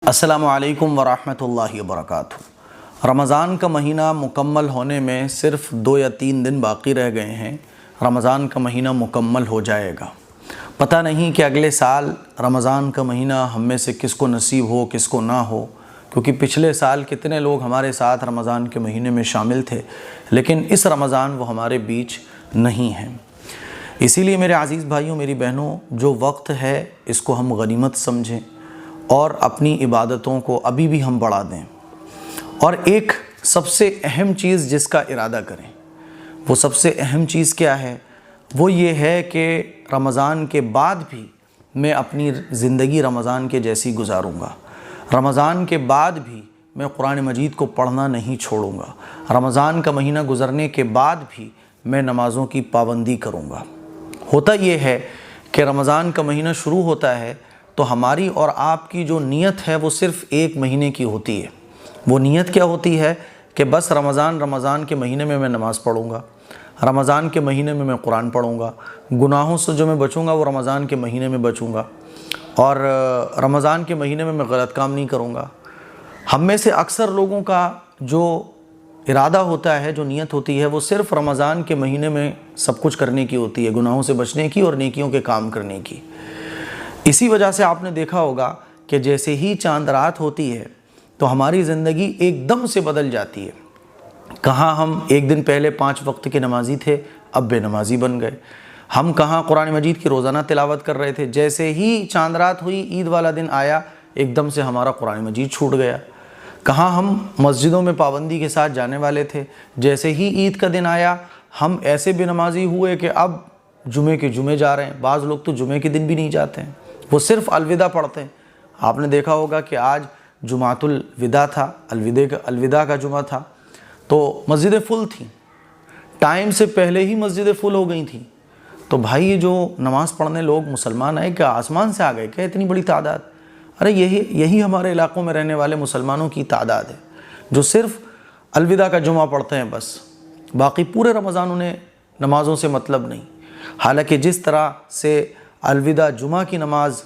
السلام علیکم ورحمۃ اللہ وبرکاتہ۔ رمضان کا مہینہ مکمل ہونے میں صرف 2 یا 3 دن باقی رہ گئے ہیں۔ رمضان کا مہینہ مکمل ہو جائے گا۔ پتہ نہیں کہ اگلے سال رمضان کا مہینہ ہم میں سے کس کو نصیب ہو کس کو نہ ہو، کیونکہ پچھلے سال کتنے لوگ ہمارے ساتھ رمضان کے مہینے میں شامل تھے، لیکن اس رمضان وہ ہمارے بیچ نہیں ہیں۔ اسی لیے میرے عزیز بھائیوں، میری بہنوں، جو وقت ہے اس کو ہم غنیمت سمجھیں اور اپنی عبادتوں کو ابھی بھی ہم بڑھا دیں، اور ایک سب سے اہم چیز جس کا ارادہ کریں۔ وہ سب سے اہم چیز کیا ہے؟ وہ یہ ہے کہ رمضان کے بعد بھی میں اپنی زندگی رمضان کے جیسی گزاروں گا۔ رمضان کے بعد بھی میں قرآن مجید کو پڑھنا نہیں چھوڑوں گا۔ رمضان کا مہینہ گزرنے کے بعد بھی میں نمازوں کی پابندی کروں گا۔ ہوتا یہ ہے کہ رمضان کا مہینہ شروع ہوتا ہے تو ہماری اور آپ کی جو نیت ہے وہ صرف 1 مہینے کی ہوتی ہے۔ وہ نیت کیا ہوتی ہے کہ بس رمضان کے مہینے میں میں نماز پڑھوں گا، رمضان کے مہینے میں میں قرآن پڑھوں گا، گناہوں سے جو میں بچوں گا وہ رمضان کے مہینے میں بچوں گا، اور رمضان کے مہینے میں میں غلط کام نہیں کروں گا۔ ہم میں سے اکثر لوگوں کا جو ارادہ ہوتا ہے، جو نیت ہوتی ہے، وہ صرف رمضان کے مہینے میں سب کچھ کرنے کی ہوتی ہے، گناہوں سے بچنے کی اور نیکیوں کے کام کرنے کی۔ اسی وجہ سے آپ نے دیکھا ہوگا کہ جیسے ہی چاند رات ہوتی ہے تو ہماری زندگی ایک دم سے بدل جاتی ہے۔ کہاں ہم ایک دن پہلے 5 وقت کے نمازی تھے، اب بے نمازی بن گئے۔ ہم کہاں قرآن مجید کی روزانہ تلاوت کر رہے تھے، جیسے ہی چاند رات ہوئی، عید والا دن آیا، ایک دم سے ہمارا قرآن مجید چھوٹ گیا۔ کہاں ہم مسجدوں میں پابندی کے ساتھ جانے والے تھے، جیسے ہی عید کا دن آیا ہم ایسے بے نمازی ہوئے کہ اب جمعے کے جمعے جا رہے ہیں۔ بعض لوگ تو جمعے کے دن بھی نہیں جاتے ہیں، وہ صرف الوداع پڑھتے ہیں۔ آپ نے دیکھا ہوگا کہ آج جمعۃ الوداع تھا، الوداع کا جمعہ تھا، تو مسجدیں فل تھیں، ٹائم سے پہلے ہی مسجدیں فل ہو گئی تھیں۔ تو بھائی، یہ جو نماز پڑھنے لوگ مسلمان آئے، کیا آسمان سے آ گئے کیا اتنی بڑی تعداد؟ ارے یہی ہمارے علاقوں میں رہنے والے مسلمانوں کی تعداد ہے جو صرف الوداع کا جمعہ پڑھتے ہیں بس، باقی پورے رمضان انہیں نمازوں سے مطلب نہیں۔ حالانکہ جس طرح سے الوداع جمعہ کی نماز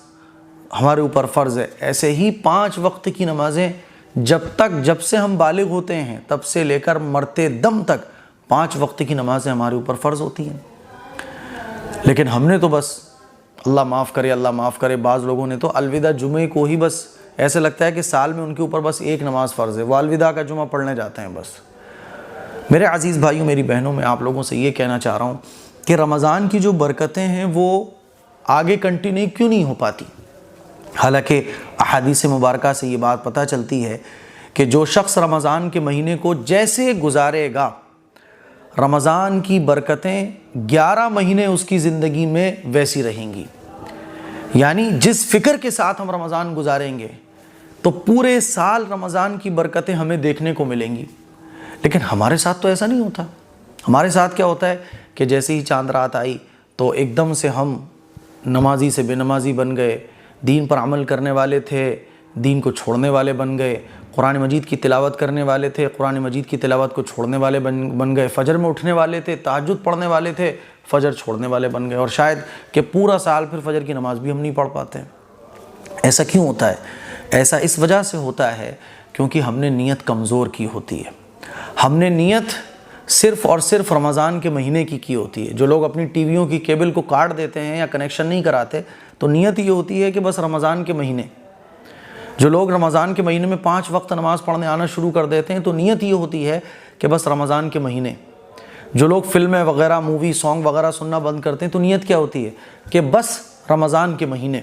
ہمارے اوپر فرض ہے، ایسے ہی 5 وقت کی نمازیں جب سے ہم بالغ ہوتے ہیں تب سے لے کر مرتے دم تک 5 وقت کی نمازیں ہمارے اوپر فرض ہوتی ہیں۔ لیکن ہم نے تو بس اللہ معاف کرے، بعض لوگوں نے تو الوداع جمعے کو ہی بس ایسے لگتا ہے کہ سال میں ان کے اوپر بس 1 نماز فرض ہے، وہ الوداع کا جمعہ پڑھنے جاتے ہیں بس۔ میرے عزیز بھائیوں، میری بہنوں، میں آپ لوگوں سے یہ کہنا چاہ رہا ہوں کہ رمضان کی جو برکتیں ہیں وہ آگے کنٹینیو کیوں نہیں ہو پاتی؟ حالانکہ احادیث مبارکہ سے یہ بات پتہ چلتی ہے کہ جو شخص رمضان کے مہینے کو جیسے گزارے گا، رمضان کی برکتیں 11 مہینے اس کی زندگی میں ویسی رہیں گی۔ یعنی جس فکر کے ساتھ ہم رمضان گزاریں گے تو پورے سال رمضان کی برکتیں ہمیں دیکھنے کو ملیں گی۔ لیکن ہمارے ساتھ تو ایسا نہیں ہوتا۔ ہمارے ساتھ کیا ہوتا ہے کہ جیسے ہی چاند رات آئی تو ایک دم سے ہم نمازی سے بے نمازی بن گئے، دین پر عمل کرنے والے تھے دین کو چھوڑنے والے بن گئے، قرآن مجید کی تلاوت کرنے والے تھے قرآن مجید کی تلاوت کو چھوڑنے والے بن گئے، فجر میں اٹھنے والے تھے، تہجد پڑھنے والے تھے، فجر چھوڑنے والے بن گئے، اور شاید کہ پورا سال پھر فجر کی نماز بھی ہم نہیں پڑھ پاتے۔ ایسا کیوں ہوتا ہے؟ ایسا اس وجہ سے ہوتا ہے کیونکہ ہم نے نیت کمزور کی ہوتی ہے۔ ہم نے نیت صرف اور صرف رمضان کے مہینے کی ہوتی ہے۔ جو لوگ اپنی ٹی ویوں کی کیبل کو کاٹ دیتے ہیں یا کنیکشن نہیں کراتے تو نیت یہ ہوتی ہے کہ بس رمضان کے مہینے۔ جو لوگ رمضان کے مہینے میں 5 وقت نماز پڑھنے آنا شروع کر دیتے ہیں تو نیت یہ ہوتی ہے کہ بس رمضان کے مہینے۔ جو لوگ فلمیں وغیرہ، مووی، سانگ وغیرہ سننا بند کرتے ہیں تو نیت کیا ہوتی ہے کہ بس رمضان کے مہینے۔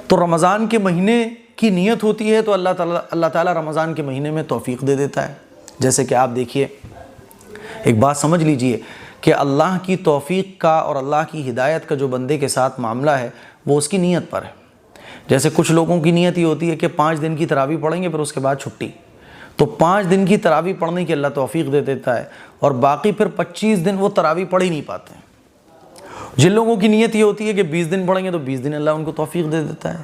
تو رمضان کے مہینے کی نیت ہوتی ہے تو اللہ تعالیٰ رمضان کے مہینے میں توفیق دے دیتا ہے۔ جیسے کہ آپ دیکھیے، ایک بات سمجھ لیجئے کہ اللہ کی توفیق کا اور اللہ کی ہدایت کا جو بندے کے ساتھ معاملہ ہے وہ اس کی نیت پر ہے۔ جیسے کچھ لوگوں کی نیت یہ ہوتی ہے کہ 5 دن کی تراویح پڑھیں گے پھر اس کے بعد چھٹی، تو 5 دن کی تراویح پڑھنے کی اللہ توفیق دے دیتا ہے، اور باقی پھر 25 دن وہ تراویح پڑھ ہی نہیں پاتے ہیں۔ جن لوگوں کی نیت یہ ہوتی ہے کہ 20 دن پڑھیں گے تو 20 دن اللہ ان کو توفیق دے دیتا ہے۔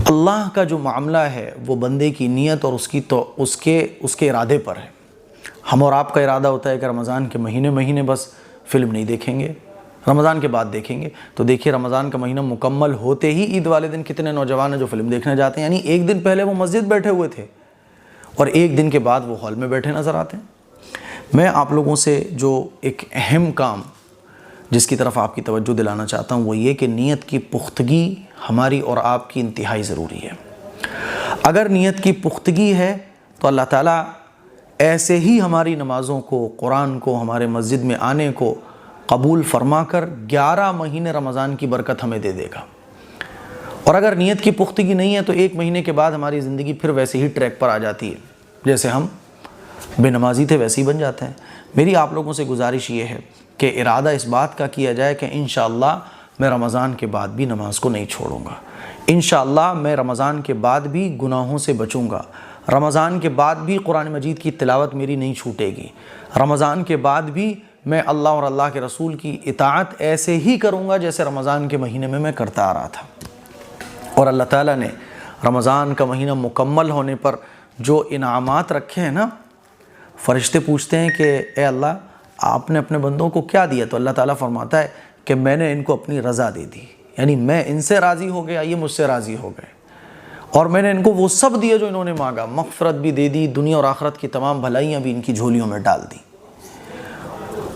اللہ کا جو معاملہ ہے وہ بندے کی نیت اور اس کے ارادے پر ہے۔ ہم اور آپ کا ارادہ ہوتا ہے کہ رمضان کے مہینے بس فلم نہیں دیکھیں گے، رمضان کے بعد دیکھیں گے تو دیکھیے رمضان کا مہینہ مکمل ہوتے ہی عید والے دن کتنے نوجوان ہیں جو فلم دیکھنے جاتے ہیں، یعنی ایک دن پہلے وہ مسجد بیٹھے ہوئے تھے اور ایک دن کے بعد وہ ہال میں بیٹھے نظر آتے ہیں۔ میں آپ لوگوں سے جو ایک اہم کام جس کی طرف آپ کی توجہ دلانا چاہتا ہوں وہ یہ کہ نیت کی پختگی ہماری اور آپ کی انتہائی ضروری ہے۔ اگر نیت کی پختگی ہے تو اللہ تعالیٰ ایسے ہی ہماری نمازوں کو، قرآن کو، ہمارے مسجد میں آنے کو قبول فرما کر 11 مہینے رمضان کی برکت ہمیں دے دے گا۔ اور اگر نیت کی پختگی نہیں ہے تو 1 مہینے کے بعد ہماری زندگی پھر ویسے ہی ٹریک پر آ جاتی ہے، جیسے ہم بے نمازی تھے ویسے ہی بن جاتے ہیں۔ میری آپ لوگوں سے گزارش یہ ہے کہ ارادہ اس بات کا کیا جائے کہ انشاءاللہ میں رمضان کے بعد بھی نماز کو نہیں چھوڑوں گا، انشاءاللہ میں رمضان کے بعد بھی گناہوں سے بچوں گا، رمضان کے بعد بھی قرآن مجید کی تلاوت میری نہیں چھوٹے گی، رمضان کے بعد بھی میں اللہ اور اللہ کے رسول کی اطاعت ایسے ہی کروں گا جیسے رمضان کے مہینے میں کرتا آ رہا تھا۔ اور اللہ تعالیٰ نے رمضان کا مہینہ مکمل ہونے پر جو انعامات رکھے ہیں نا، فرشتے پوچھتے ہیں کہ اے اللہ آپ نے اپنے بندوں کو کیا دیا؟ تو اللہ تعالیٰ فرماتا ہے کہ میں نے ان کو اپنی رضا دے دی، یعنی میں ان سے راضی ہو گیا، یہ مجھ سے راضی ہو گئے، اور میں نے ان کو وہ سب دیا جو انہوں نے مانگا، مغفرت بھی دے دی، دنیا اور آخرت کی تمام بھلائیاں بھی ان کی جھولیوں میں ڈال دی۔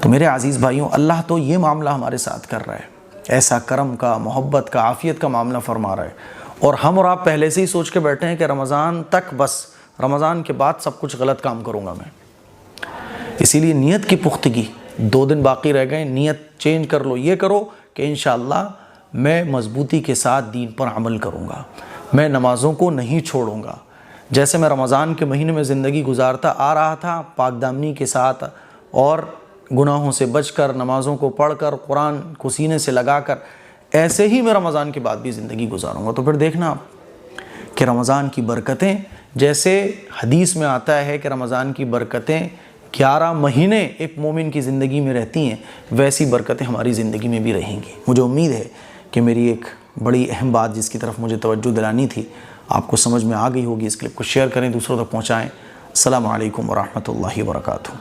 تو میرے عزیز بھائیوں، اللہ تو یہ معاملہ ہمارے ساتھ کر رہا ہے، ایسا کرم کا، محبت کا، عافیت کا معاملہ فرما رہا ہے، اور ہم اور آپ پہلے سے ہی سوچ کے بیٹھے ہیں کہ رمضان تک بس، رمضان کے بعد سب کچھ غلط کام کروں گا میں۔ اسی لیے نیت کی پختگی، 2 دن باقی رہ گئے، نیت چینج کر لو، یہ کرو کہ انشاءاللہ میں مضبوطی کے ساتھ دین پر عمل کروں گا، میں نمازوں کو نہیں چھوڑوں گا، جیسے میں رمضان کے مہینے میں زندگی گزارتا آ رہا تھا پاک دامنی کے ساتھ اور گناہوں سے بچ کر، نمازوں کو پڑھ کر، قرآن کو سینے سے لگا کر، ایسے ہی میں رمضان کے بعد بھی زندگی گزاروں گا۔ تو پھر دیکھنا آپ کہ رمضان کی برکتیں، جیسے حدیث میں آتا ہے کہ رمضان کی برکتیں 11 مہینے ایک مومن کی زندگی میں رہتی ہیں، ویسی برکتیں ہماری زندگی میں بھی رہیں گی۔ مجھے امید ہے کہ میری ایک بڑی اہم بات جس کی طرف مجھے توجہ دلانی تھی آپ کو سمجھ میں آ گئی ہوگی۔ اس کلپ کو شیئر کریں، دوسروں تک پہنچائیں۔ السلام علیکم ورحمۃ اللہ وبرکاتہ۔